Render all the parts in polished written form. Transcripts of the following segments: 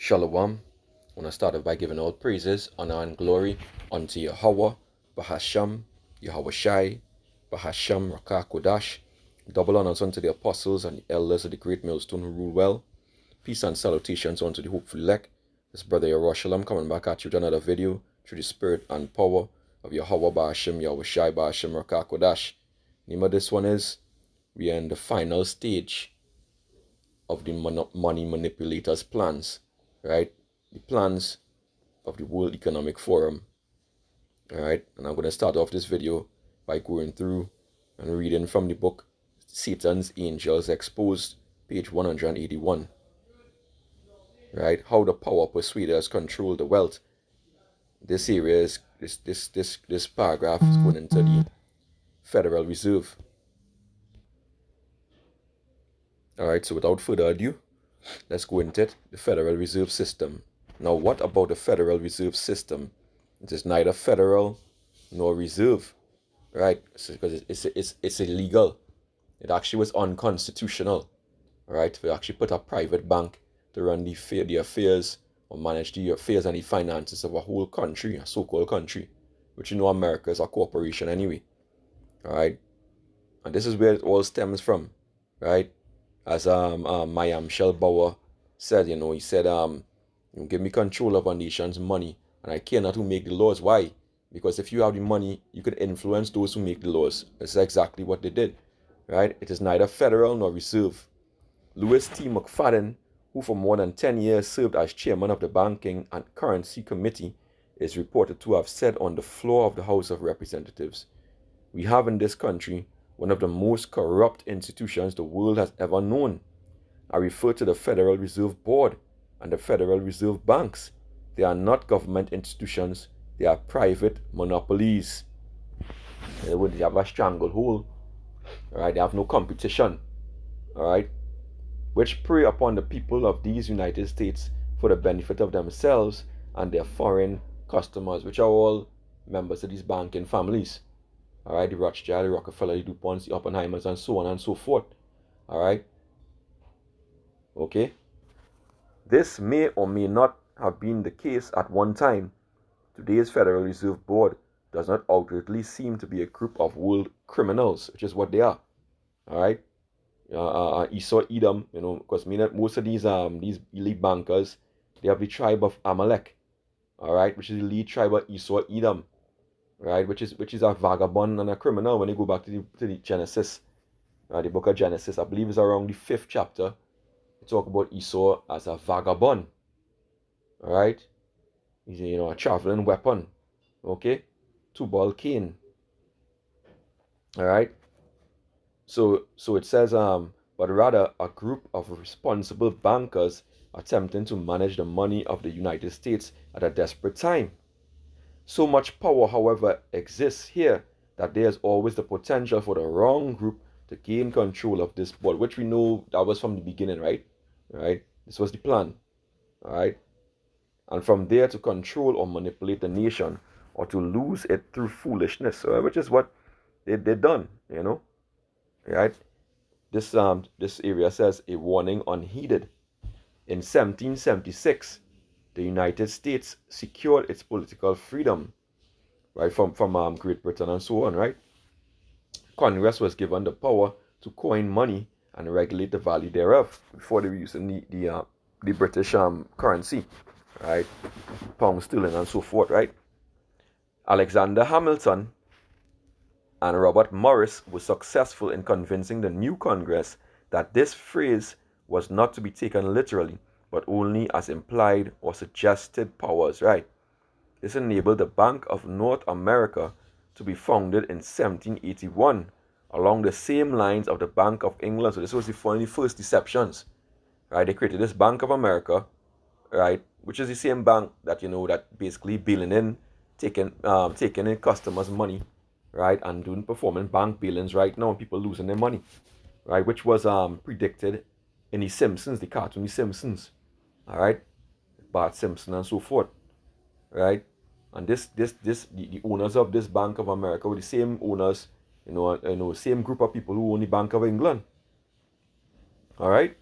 Shalom. I want to start off by giving all praises, honor, and glory unto Yahweh, Bahasham, Yahweh Shai, Bahasham, Rakah Kodash. Double honors unto the apostles and the elders of the great millstone who rule well. Peace and salutations unto the hopeful elect. This brother Yerushalayim coming back at you with another video through the spirit and power of Yahweh, Bahasham, Yahweh Shai, Bahasham, Rakah Kodash. Name of this one is, we are in the final stage of the money manipulators' plans, right? The plans of the World Economic Forum, all right? And I'm going to start off this video by going through and reading from the book Satan's Angels Exposed, page 181, right? How the power persuaders control the wealth. This area is this paragraph is going into the Federal Reserve. All right, so without further ado, let's go into it. The Federal Reserve System. Now, what about the Federal Reserve System? It is neither federal nor reserve, right? Because it's illegal. It actually was unconstitutional, right? We actually put a private bank to run the affairs or manage the affairs and the finances of a whole country, a so-called country, which America is a corporation anyway, all right? And this is where it all stems from, right? As Mayam Shellbauer said, he said, you give me control of a nation's money, and I care not who make the laws. Why? Because if you have the money, you can influence those who make the laws. That's exactly what they did, right? It is neither federal nor reserve. Louis T. McFadden, who for more than 10 years served as chairman of the Banking and Currency Committee, is reported to have said on the floor of the House of Representatives, "We have in this country one of the most corrupt institutions the world has ever known. I refer to the Federal Reserve Board and the Federal Reserve Banks. They are not government institutions, they are private monopolies." They have a stranglehold, all right? They have no competition, all right? Which prey upon the people of these United States for the benefit of themselves and their foreign customers, which are all members of these banking families. All right, the Rothschild, the Rockefeller, the DuPonts, the Oppenheimers, and so on and so forth. All right. Okay. This may or may not have been the case at one time. Today's Federal Reserve Board does not outwardly seem to be a group of world criminals, which is what they are. All right. Esau, Edom, because most of these elite bankers, they have the tribe of Amalek. All right, which is the elite tribe of Esau, Edom. Right, which is a vagabond and a criminal when you go back to the Genesis, the book of Genesis. I believe it's around the 5th chapter. They talk about Esau as a vagabond. All right, he's a traveling weapon. Okay, Tubal Cain. All right, so it says but rather a group of responsible bankers attempting to manage the money of the United States at a desperate time. So much power, however, exists here that there's always the potential for the wrong group to gain control of this board, which we know that was from the beginning, right? Right? This was the plan, all right? And from there to control or manipulate the nation or to lose it through foolishness, which is what they've done, right? This area says a warning unheeded. In 1776, the United States secured its political freedom, right, from Great Britain and so on, right? Congress was given the power to coin money and regulate the value thereof before they were using the British currency, right, pound sterling and so forth, right? Alexander Hamilton and Robert Morris were successful in convincing the new Congress that this phrase was not to be taken literally, but only as implied or suggested powers, right? This enabled the Bank of North America to be founded in 1781 along the same lines of the Bank of England. So this was one of the first deceptions, right? They created this Bank of America, right, which is the same bank that, that basically bailing in, taking in customers' money, right, and performing bank bailings right now, and people losing their money, right, which was predicted in the Simpsons, the cartoon The Simpsons. All right, Bart Simpson and so forth, right? And the owners of this Bank of America were the same owners, same group of people who own the Bank of England. All right.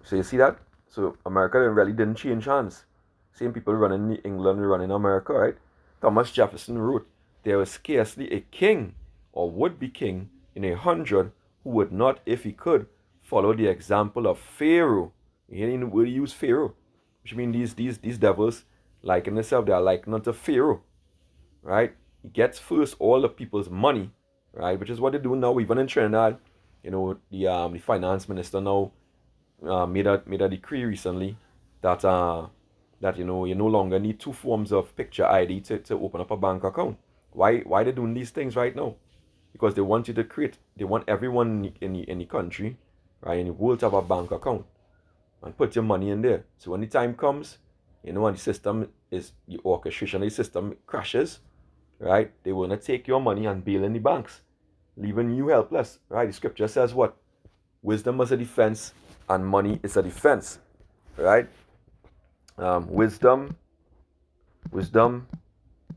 So you see that? So America really didn't change hands. Same people running England, running America, right? Thomas Jefferson wrote, "There was scarcely a king or would-be king in 100 who would not, if he could, follow the example of Pharaoh." You hear the word he used, Pharaoh, which means these devils liken themselves, they are likened unto Pharaoh, right? He gets first all the people's money, right? Which is what they do now, even in Trinidad. The finance minister now made a decree recently that you no longer need two forms of picture ID to open up a bank account. Why they doing these things right now? Because they want you to they want everyone in the country, right, in the world to have a bank account and put your money in there. So when the time comes, and the system is, the orchestration of the system crashes, right, they want to take your money and bail in the banks, leaving you helpless, right? The scripture says what? Wisdom is a defense and money is a defense, right? Wisdom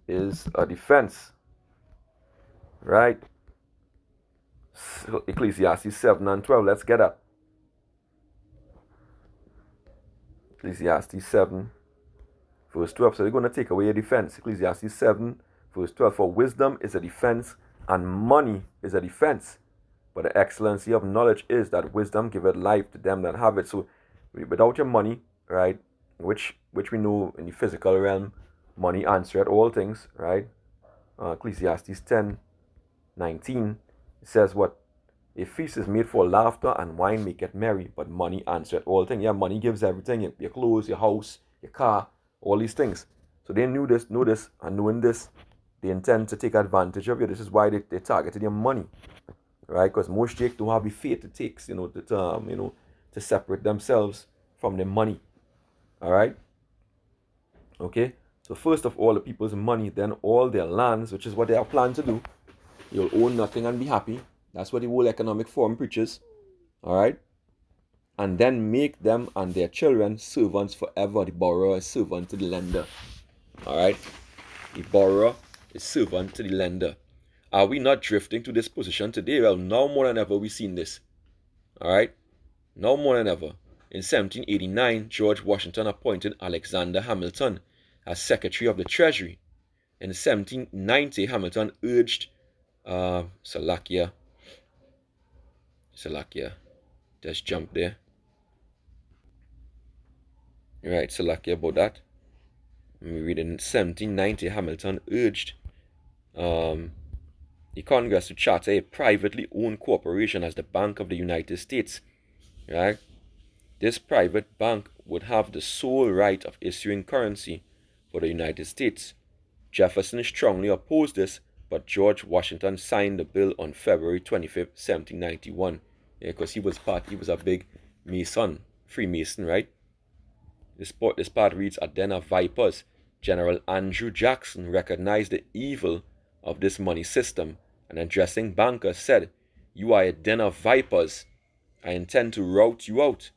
is a defense, right? So Ecclesiastes 7 and 12, let's get up. Ecclesiastes 7 verse 12. So they're going to take away your defense. Ecclesiastes 7 verse 12. For wisdom is a defense and money is a defense. But the excellency of knowledge is that wisdom giveth life to them that have it. So without your money, right, which we know in the physical realm, money answereth all things, right? Ecclesiastes 10:19, it says what? A feast is made for laughter and wine maketh merry, but money answereth all things. Yeah, money gives everything, your clothes, your house, your car, all these things. So they know this, and knowing this, they intend to take advantage of you. This is why they targeted your money, right? Because most Jake don't have the faith it takes, to separate themselves from their money. All right? Okay? So first of all, the people's money, then all their lands, which is what they have planned to do. You'll own nothing and be happy. That's what the World Economic Forum preaches. All right? And then make them and their children servants forever. The borrower is servant to the lender. All right? The borrower is servant to the lender. Are we not drifting to this position today? Well, now more than ever we've seen this. All right? Now more than ever. In 1789, George Washington appointed Alexander Hamilton as Secretary of the Treasury. In 1790, Hamilton urged Slovakia. Just jump there. Right, Slovakia about that. Let me read it. In 1790, Hamilton urged the Congress to charter a privately owned corporation as the Bank of the United States. Right? This private bank would have the sole right of issuing currency for the United States. Jefferson strongly opposed this, but George Washington signed the bill on February 25th, 1791. Because he was a big Freemason, right? This part reads, "A den of vipers. General Andrew Jackson recognized the evil of this money system, and addressing bankers said, 'You are a den of vipers. I intend to rout you out.'"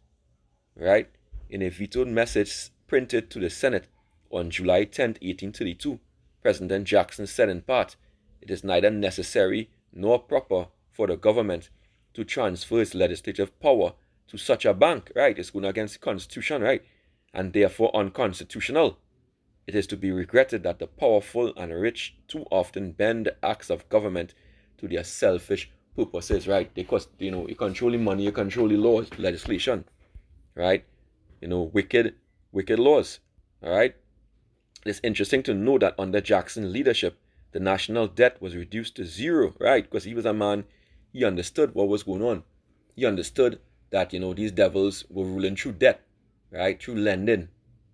Right? In a vetoed message printed to the Senate on July 10, 1832, President Jackson said in part, "It is neither necessary nor proper for the government to transfer its legislative power to such a bank," right? It's going against the Constitution, right? And therefore unconstitutional. It is to be regretted that the powerful and rich too often bend the acts of government to their selfish purposes, right? Because, you control the money, you control the laws, legislation, right? Wicked laws, all right? It's interesting to know that under Jackson's leadership, the national debt was reduced to zero, right? Because he was a man, he understood what was going on. He understood that, these devils were ruling through debt, right? Through lending,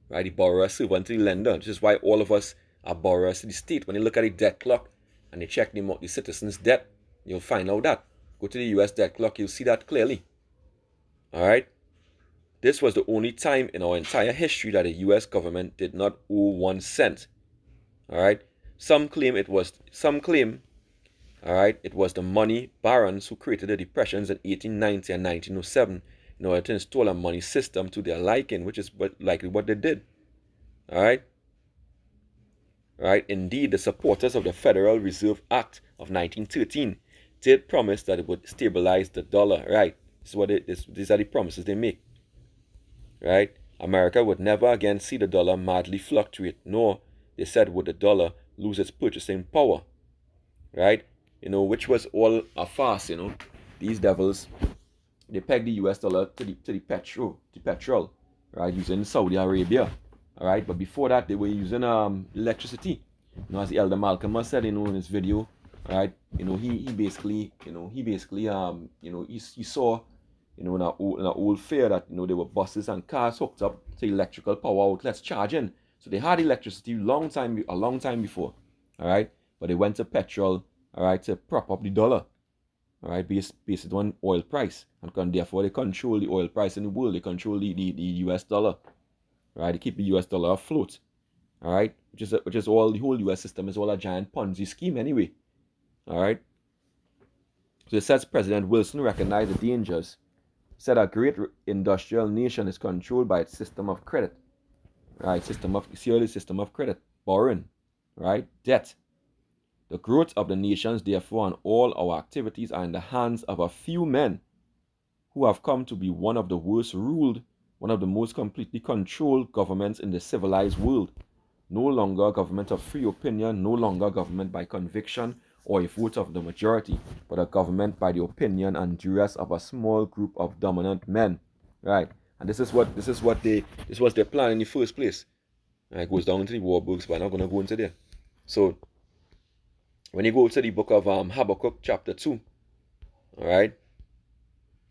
right? The borrower servant to the lender. This is why all of us are borrowers to the state. When you look at the debt clock and you check the citizens' debt, you'll find out that. Go to the US debt clock, you'll see that clearly. All right? This was the only time in our entire history that the US government did not owe 1 cent. All right? Some claim, all right, it was the money barons who created the depressions in 1890 and 1907 in order to install a money system to their liking, which is likely what they did. All right? All right? Indeed, the supporters of the Federal Reserve Act of 1913 did promise that it would stabilize the dollar, right? These are the promises they make, right? America would never again see the dollar madly fluctuate, nor, they said, would the dollar lose its purchasing power, right? Which was all a farce. These devils, they pegged the US dollar to the petrol, right, using Saudi Arabia, all right. But before that, they were using electricity. As the Elder Malcolm has said, in his video, right. He basically he saw, in an old fair that there were buses and cars hooked up to electrical power outlets charging. So they had electricity a long time before, all right. But they went to petrol, all right, to prop up the dollar, all right, based on oil price, and therefore they control the oil price in the world. They control the US dollar, right? They keep the US dollar afloat, all right, which is all, the whole US system is all a giant Ponzi scheme anyway, all right. So it says President Wilson recognized the dangers, said a great industrial nation is controlled by its system of credit, right? System of credit, borrowing, right, debt. The growth of the nations, therefore, and all our activities are in the hands of a few men who have come to be one of the worst ruled, one of the most completely controlled governments in the civilized world. No longer a government of free opinion, no longer a government by conviction or a vote of the majority, but a government by the opinion and duress of a small group of dominant men. Right? And this was their plan in the first place. It goes down to the war books, but I'm not going to go into there. So when you go to the book of Habakkuk chapter 2, all right,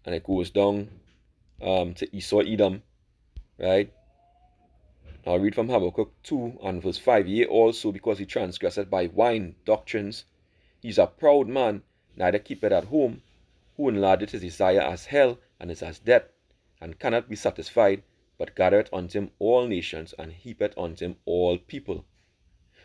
and it goes down to Esau Edom, right? I'll read from Habakkuk 2 and verse 5. Yea, also because he transgressed by wine doctrines, he is a proud man, neither keepeth at home, who enlargeth his desire as hell, and is as death, and cannot be satisfied, but gathereth unto him all nations, and heapeth unto him all people.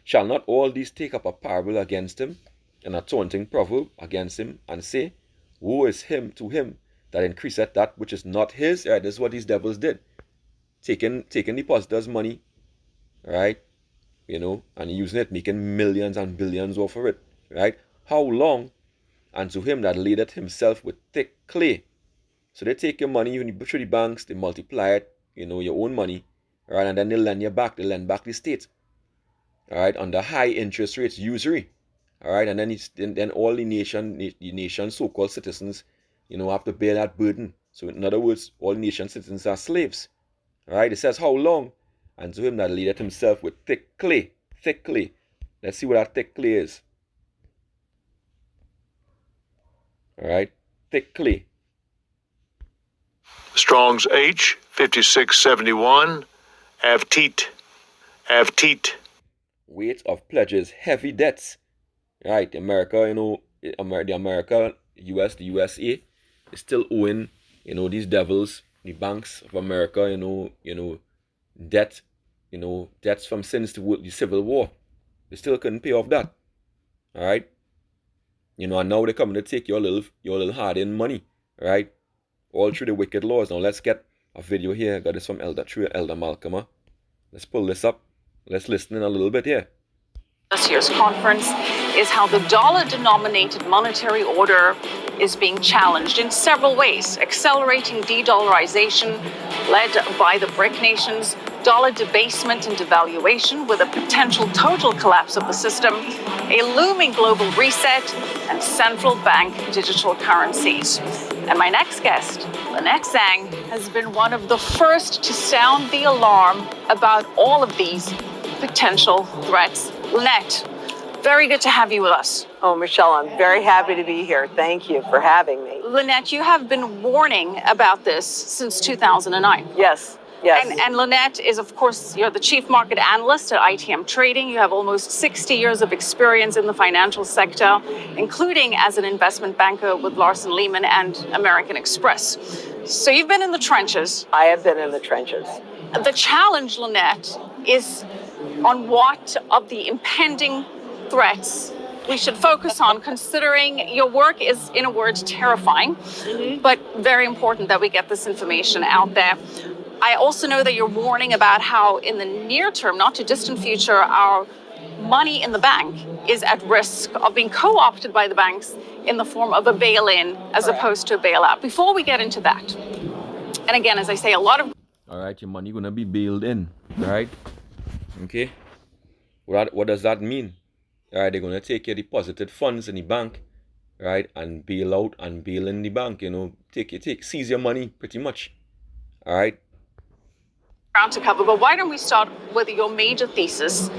Shall not all these take up a parable against him, and a taunting proverb against him, and say, woe is him to him that increaseth that which is not his? Right, this is what these devils did. Taking depositors' money, right, and using it, making millions and billions off of it, right? How long? And to him that ladeth himself with thick clay. So they take your money, you put through the banks, they multiply it, your own money, right, and then they lend you back, they lend back the state, all right, under high interest rates, usury, all right, and then all the nation so-called citizens, have to bear that burden. So in other words, all nation citizens are slaves. All right, it says how long? And to him that ladeth himself with thick clay. Thick clay. Let's see what that thick clay is. All right, thick clay. Strong's H 5671. Avteet. Weight of pledges, heavy debts. Right, America, the America, US, the USA is still owing, these devils, the banks of America, debt, debts from since the Civil War. They still couldn't pay off that. All right. And now they're coming to take your little hard-earned money, right? All through the wicked laws. Now let's get a video here. I got this from Elder Malcolm. Let's pull this up. Let's listen in a little bit here. This year's conference is how the dollar-denominated monetary order is being challenged in several ways. Accelerating de-dollarization led by the BRIC nations, dollar debasement and devaluation with a potential total collapse of the system, a looming global reset, and central bank digital currencies. And my next guest, Lynette Zhang, has been one of the first to sound the alarm about all of these potential threats. Lynette, very good to have you with us. Oh, Michelle, I'm very happy to be here. Thank you for having me. Lynette, you have been warning about this since 2009. Yes. And Lynette is, of course, you're the chief market analyst at ITM Trading. You have almost 60 years of experience in the financial sector, including as an investment banker with Larsen Lehman and American Express. So you've been in the trenches. I have been in the trenches. The challenge, Lynette, is on what of the impending threats we should focus on, considering your work is, in a word, terrifying, but very important that we get this information out there. I also know that you're warning about how in the near term, not too distant future, our money in the bank is at risk of being co-opted by the banks in the form of a bail-in as opposed to a bailout. Before we get into that, and again, as I say, a lot of... All right, your money gonna be bailed in, right? Okay. What does that mean? All right, they're gonna take your deposited funds in the bank, right, and bail out and bail in the bank. Seize your money, pretty much. All right. Ground to cover, but why don't we start with your major thesis,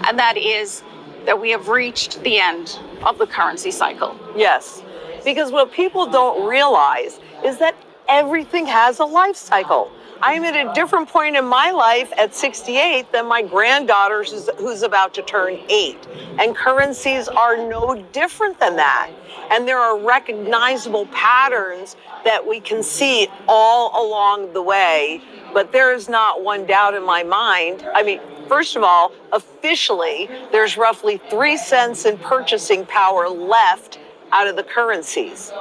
and that is that we have reached the end of the currency cycle. Yes, because what people don't realize is that everything has a life cycle. I'm at a different point in my life at 68 than my granddaughter who's about to turn 8. And currencies are no different than that. And there are recognizable patterns that we can see all along the way. But there is not one doubt in my mind. I mean, first of all, officially, there's roughly 3 cents in purchasing power left out of the currencies.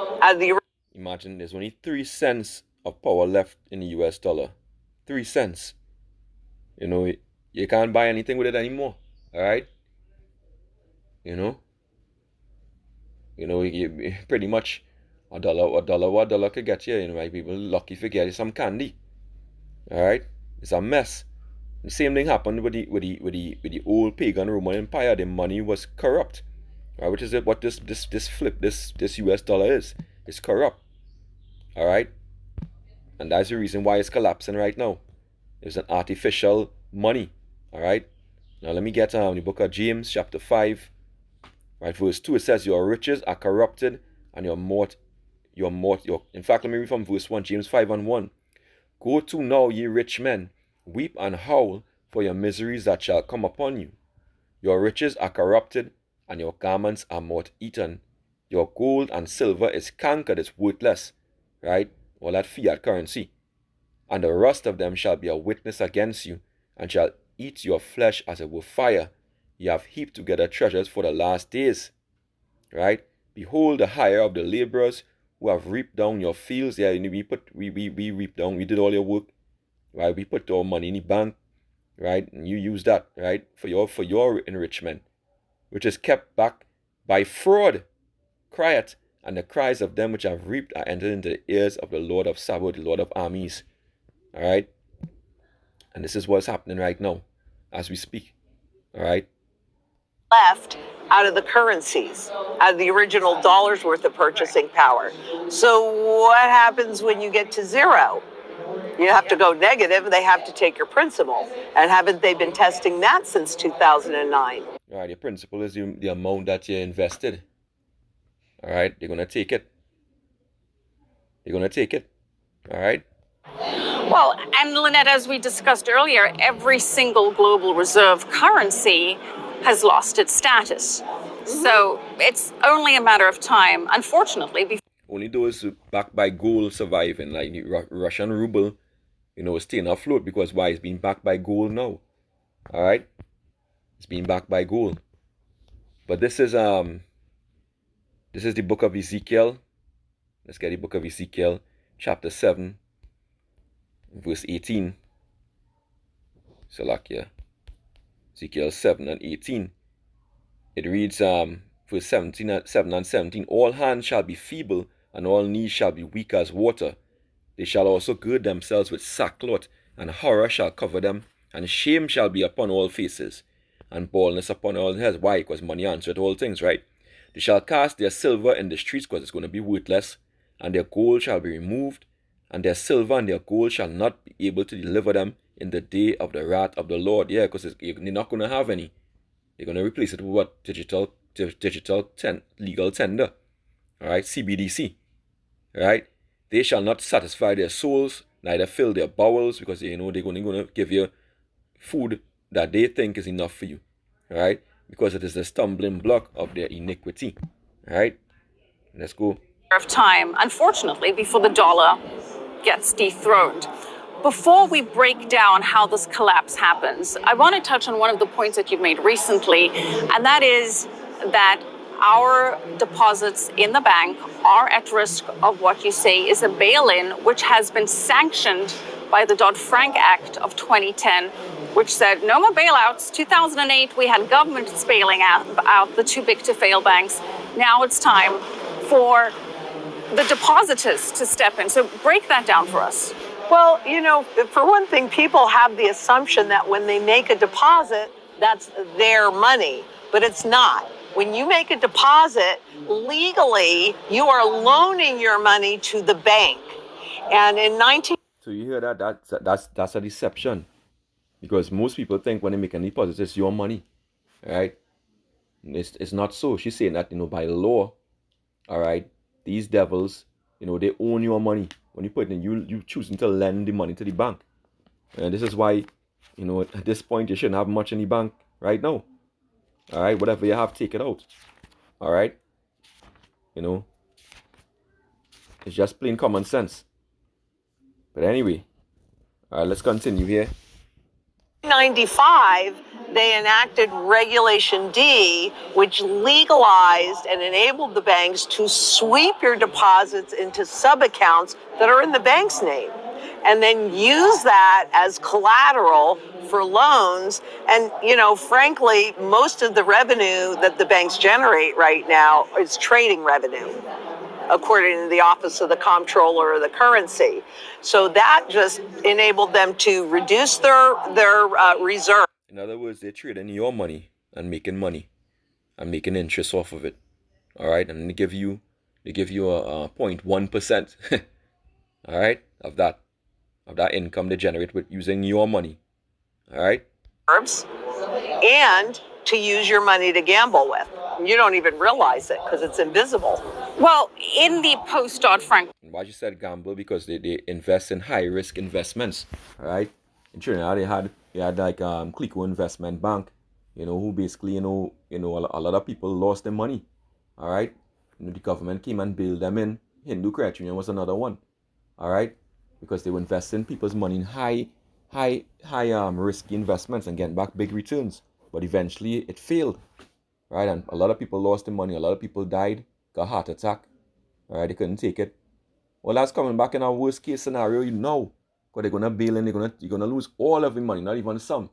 Imagine there's only 3 cents of power left in the US dollar. 3 cents. You can't buy anything with it anymore. All right? Pretty much a dollar could get you. Like people lucky if you get some candy. All right? It's a mess. The same thing happened with the old pagan Roman Empire. The money was corrupt. Right? Which is what this US dollar is. It's corrupt. All right? And that's the reason why it's collapsing right now. It's an artificial money. All right? Now let me get the book of James chapter 5. Right, verse 2, it says, your riches are corrupted and in fact, let me read from verse 1, James 5:1. Go to now, ye rich men, weep and howl for your miseries that shall come upon you. Your riches are corrupted and your garments are moth-eaten. Your gold and silver is cankered, it's worthless. Right? All that fiat currency. And the rust of them shall be a witness against you, and shall eat your flesh as it were fire. Ye have heaped together treasures for the last days. Right? Behold the hire of the laborers who have reaped down your fields. Yeah, we reaped down, we did all your work. Right? We put our money in the bank. Right? And you use that, right, for your enrichment, which is kept back by fraud. Crieth, and the cries of them which have reaped are entered into the ears of the Lord of Sabaoth, the Lord of armies. All right? And this is what's happening right now as we speak. All right? Left out of the currencies, out of the original dollar's worth of purchasing power. So what happens when you get to zero? You have to go negative. They have to take your principal. And haven't they been testing that since 2009? All right, your principal is the amount that you invested. All right, they're going to take it. They're going to take it. All right? Well, and Lynette, as we discussed earlier, every single global reserve currency has lost its status. So it's only a matter of time, unfortunately. Only those backed by gold surviving, like the Russian ruble, is staying afloat because why? It's being backed by gold now. All right? It's being backed by gold. But this is the book of Ezekiel. Let's get the book of Ezekiel, chapter 7, verse 18. Salakia. Ezekiel 7 and 18. It reads, verse 7 and 17. All hands shall be feeble, and all knees shall be weak as water. They shall also gird themselves with sackcloth, and horror shall cover them, and shame shall be upon all faces, and baldness upon all heads. Why? Because money answereth all things, right? They shall cast their silver in the streets, because it's going to be worthless, and their gold shall be removed, and their silver and their gold shall not be able to deliver them in the day of the wrath of the Lord. Yeah, because they're not going to have any. They're going to replace it with what? Digital legal tender. All right, CBDC. All right, they shall not satisfy their souls, neither fill their bowels, because they're going to give you food that they think is enough for you. All right, because it is the stumbling block of their iniquity. All right, let's go. Of time, unfortunately, before the dollar gets dethroned. Before we break down how this collapse happens, I want to touch on one of the points that you've made recently, and that is that our deposits in the bank are at risk of what you say is a bail-in, which has been sanctioned by the Dodd-Frank Act of 2010, which said no more bailouts. 2008, we had governments bailing out the too-big-to-fail banks. Now it's time for the depositors to step in. So break that down for us. Well, for one thing, people have the assumption that when they make a deposit, that's their money, but it's not. When you make a deposit, legally, you are loaning your money to the bank. And in 19 So you hear that? That's a deception, because most people think when they make a deposit, it's your money, right? It's not so. She's saying that by law, all right, these devils, they own your money. When you put it in, you choosing to lend the money to the bank, and this is why, at this point you shouldn't have much in the bank right now. All right, whatever you have, take it out. All right, you know, it's just plain common sense. But anyway, all right, let's continue here. 1995, they enacted Regulation D, which legalized and enabled the banks to sweep your deposits into sub-accounts that are in the bank's name, and then use that as collateral for loans. And, frankly, most of the revenue that the banks generate right now is trading revenue, according to the Office of the Comptroller of the Currency. So that just enabled them to reduce their reserve. In other words, they're trading your money and making interest off of it. All right, and they give you a 0.1%. All right, of that income they generate with using your money. All right, and to use your money to gamble with. You don't even realize it because it's invisible. Well, in the post-Dodd-Frank. Why you said gamble? Because they invest in high-risk investments. All right, in Trinidad they had like Clico Investment Bank, who basically a lot of people lost their money. All right, the government came and bailed them in. Hindu Credit Union was another one. All right, because they were investing people's money in high risky investments and getting back big returns. But eventually it failed, right? And a lot of people lost their money. A lot of people died, got heart attack. All right, they couldn't take it. Well, that's coming back in our worst case scenario, because they're gonna bail in. You're gonna lose all of your money, not even some.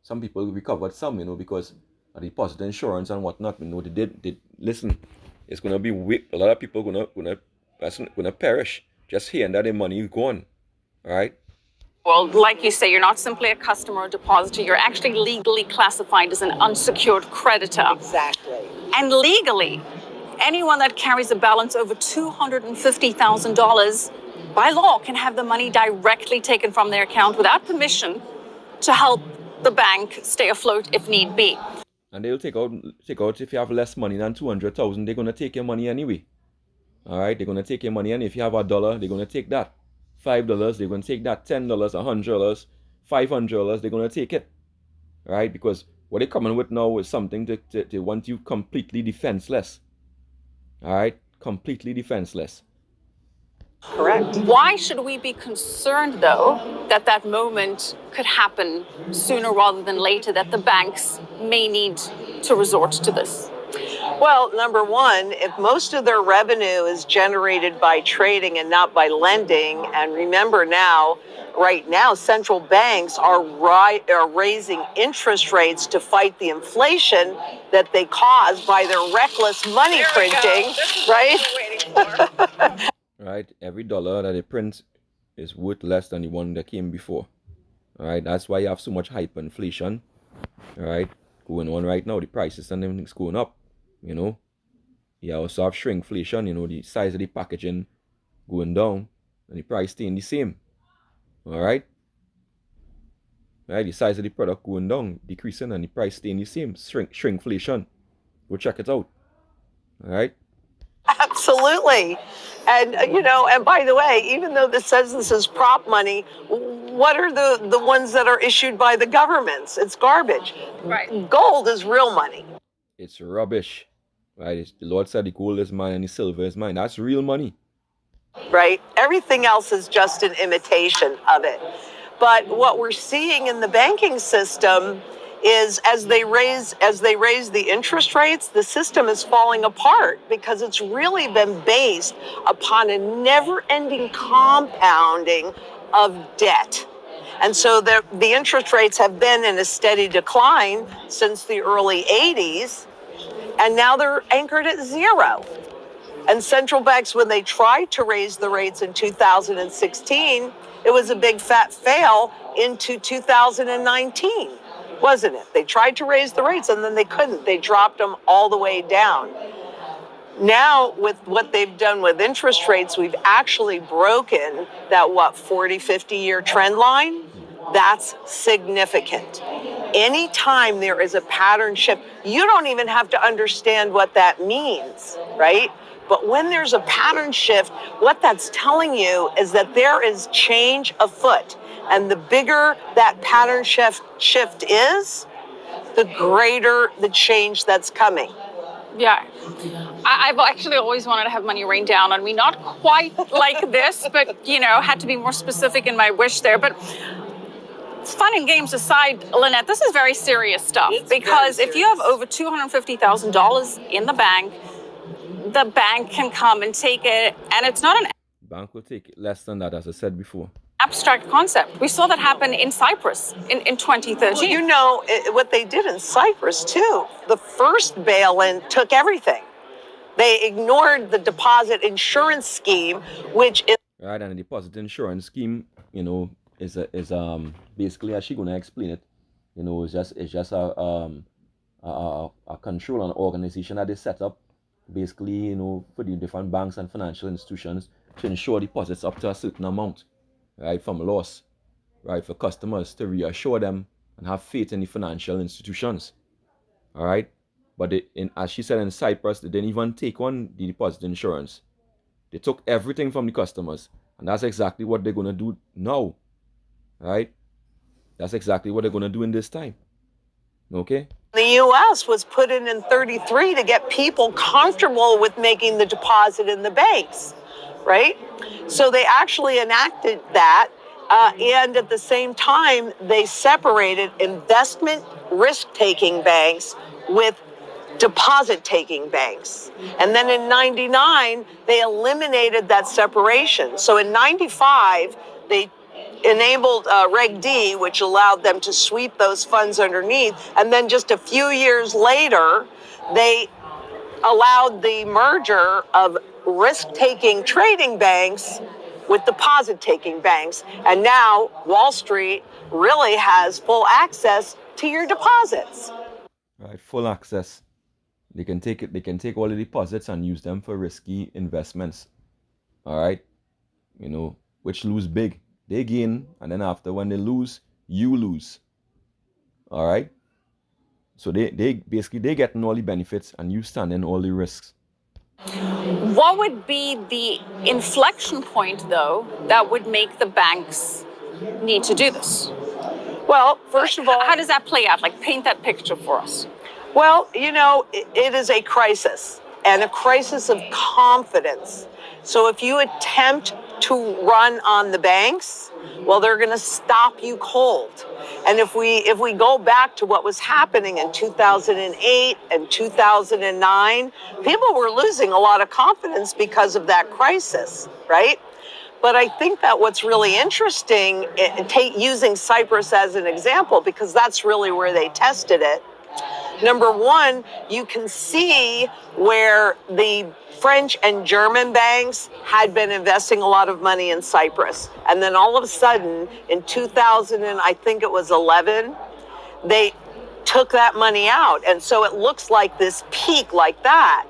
Some people recovered some, because of deposit insurance and whatnot. They did. Listen, it's gonna be a lot of people gonna perish just hearing that their money is gone. All right. Well, like you say, you're not simply a customer or depositor. You're actually legally classified as an unsecured creditor. Exactly. And legally, anyone that carries a balance over $250,000 by law can have the money directly taken from their account without permission to help the bank stay afloat if need be. And they'll take out if you have less money than 200,000, they're gonna take your money anyway. All right, they're gonna take your money, and if you have $1, they're gonna take that. $5, they're gonna take that. $10, $100, $500, they're gonna take it. All right, because what they're coming with now is something to want you completely defenseless. All right, completely defenseless. Correct. Why should we be concerned, though, that moment could happen sooner rather than later, that the banks may need to resort to this? Well, number one, if most of their revenue is generated by trading and not by lending, and remember right now, central banks are raising interest rates to fight the inflation that they caused by their reckless money printing, right? Right, every dollar that they print is worth less than the one that came before. All right, that's why you have so much hyperinflation. All right, going on right now, the prices and everything's going up. You also have shrinkflation. The size of the packaging going down and the price staying the same. All right, the size of the product going down, decreasing, and the price staying the same. Shrinkflation. Go check it out. All right. Absolutely. And, and by the way, even though this says this is prop money, what are the ones that are issued by the governments? It's garbage. Right. Gold is real money. It's rubbish. Right? The Lord said the gold is mine and the silver is mine. That's real money. Right? Everything else is just an imitation of it. But what we're seeing in the banking system is as they raise the interest rates, the system is falling apart because it's really been based upon a never-ending compounding of debt. And so the interest rates have been in a steady decline since the early 80s, and now they're anchored at zero. And central banks, when they tried to raise the rates in 2016, It was a big fat fail into 2019, wasn't it? They tried to raise the rates and then they couldn't. They dropped them all the way down. Now, with what they've done with interest rates, we've actually broken that, 40, 50-year trend line? That's significant. Anytime there is a pattern shift, you don't even have to understand what that means, right? But when there's a pattern shift, what that's telling you is that there is change afoot. And the bigger that pattern shift is, the greater the change that's coming. Yeah. I've actually always wanted to have money rain down on me. Not quite like this, but, had to be more specific in my wish there. But fun and games aside, Lynette, this is very serious stuff. Because if you have over $250,000 in the bank can come and take it. And it's not an Bank will take less than that, as I said before. Abstract concept. We saw that happen in Cyprus in 2013. Well, what they did in Cyprus, too. The first bail-in took everything. They ignored the deposit insurance scheme, which is... Right, and the deposit insurance scheme, is basically, as she's going to explain it, it's just a control and organization that they set up, basically, for the different banks and financial institutions to ensure deposits up to a certain amount, right, from loss, right, for customers to reassure them and have faith in the financial institutions, all right? But as she said in Cyprus, they didn't even take on the deposit insurance. They took everything from the customers, and that's exactly what they're going to do now, right? That's exactly what they're going to do in this time, okay? The U.S. was put in 33 to get people comfortable with making the deposit in the banks, right? So they actually enacted that, and at the same time, they separated investment risk-taking banks with deposit-taking banks. And then in 99, they eliminated that separation. So in 95, they enabled Reg D, which allowed them to sweep those funds underneath. And then just a few years later, they allowed the merger of risk-taking trading banks with deposit-taking banks. And now Wall Street really has full access to your deposits. Right, full access. They can take it. They can take all the deposits and use them for risky investments. All right, which lose big. They gain, and then after, when they lose, you lose. All right. So they getting all the benefits, and you stand in all the risks. What would be the inflection point, though, that would make the banks need to do this? Well, first of all, how does that play out? Like, paint that picture for us. Well, it is a crisis, and a crisis of confidence. So if you attempt to run on the banks, well, they're going to stop you cold. And if we go back to what was happening in 2008 and 2009, people were losing a lot of confidence because of that crisis, right? But I think that what's really interesting, using Cyprus as an example, because that's really where they tested it. Number one, you can see where the French and German banks had been investing a lot of money in Cyprus. And then all of a sudden, in 2011, they took that money out. And so it looks like this peak like that.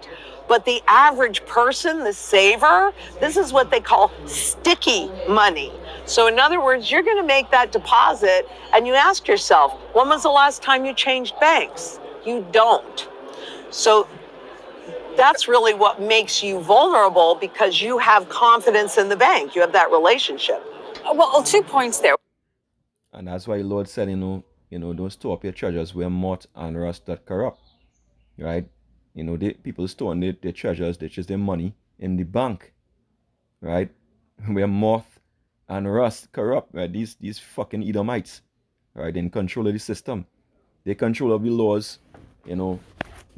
But the average person, the saver, this is what they call sticky money. So in other words, you're going to make that deposit and you ask yourself, when was the last time you changed banks? You don't. So that's really what makes you vulnerable, because you have confidence in the bank. You have that relationship. Well, 2 points there. And that's why the Lord said, don't store up your treasures where moth and rust that corrupt, right? People store their treasures, which is their money, in the bank, right? Where moth and rust corrupt, right? These fucking Edomites, right? They're in control of the system. They control of the laws,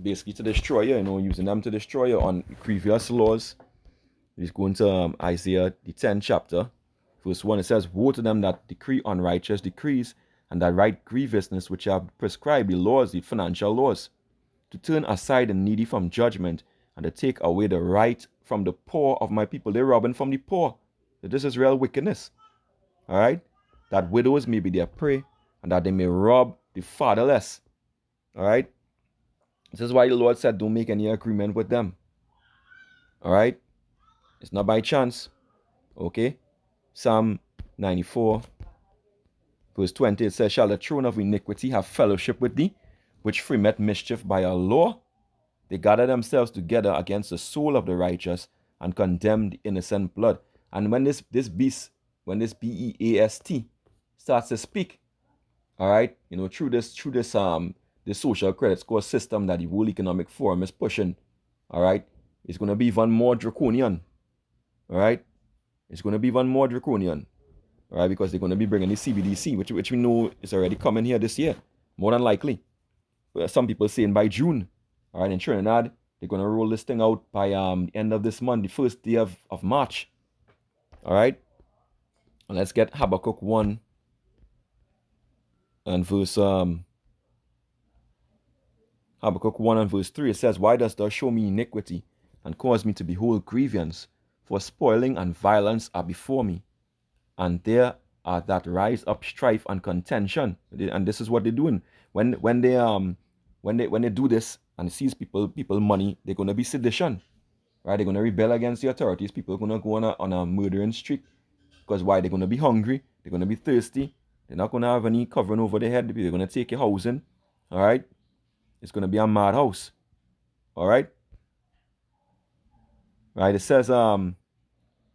basically to destroy you, using them to destroy you on previous laws. Just going to Isaiah, the 10th chapter, verse 1, it says, "Woe to them that decree unrighteous decrees, and that write grievousness, which have prescribed the laws, the financial laws, to turn aside the needy from judgment, and to take away the right from the poor of my people." They're robbing from the poor. This is real wickedness. All right, that widows may be their prey, and that they may rob the fatherless. All right, this is why the Lord said, don't make any agreement with them. All right, it's not by chance. Okay, Psalm 94, verse 20, it says, shall the throne of iniquity have fellowship with thee, which frameth mischief by a law? They gather themselves together against the soul of the righteous and condemn the innocent blood. And when this beast, when this BEAST starts to speak, all right, through this social credit score system that the World Economic Forum is pushing, all right, it's going to be even more draconian. All right, it's going to be even more draconian. All right, because they're going to be bringing the CBDC, which we know is already coming here this year, more than likely. Some people saying by June. All right, in Trinidad, they're going to roll this thing out by the end of this month, the first day of March. All right, and let's get Habakkuk 1 and verse Habakkuk 1 and verse 3. It says, why dost thou show me iniquity and cause me to behold grievance? For spoiling and violence are before me, and there are that rise up strife and contention. And this is what they're doing when they do this and seize people money. They're going to be sedition, right? They're going to rebel against the authorities. People are going to go on a murdering streak. Because why? They're going to be hungry. They're going to be thirsty. They're not going to have any covering over their head. They're going to take your housing. All right? It's going to be a madhouse. All right? Right? It says,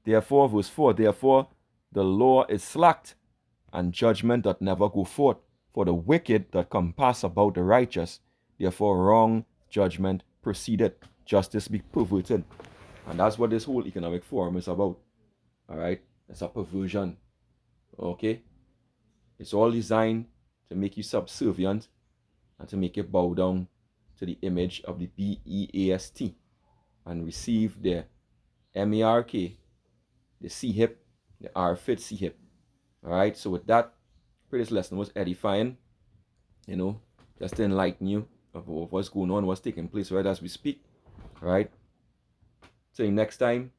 therefore, verse 4, therefore the law is slacked, and judgment doth never go forth. For the wicked doth compass about the righteous. Therefore wrong judgment proceedeth, justice be perverted. And that's what this whole economic forum is about. All right? It's a perversion. Okay? It's all designed to make you subservient and to make you bow down to the image of the BEAST and receive the MERK, the CHIP, the RFID CHIP. All right? So with that, pray this lesson was edifying, just to enlighten you of what's going on, what's taking place right as we speak. All right? Till next time,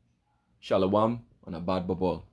shalom and a bad babal.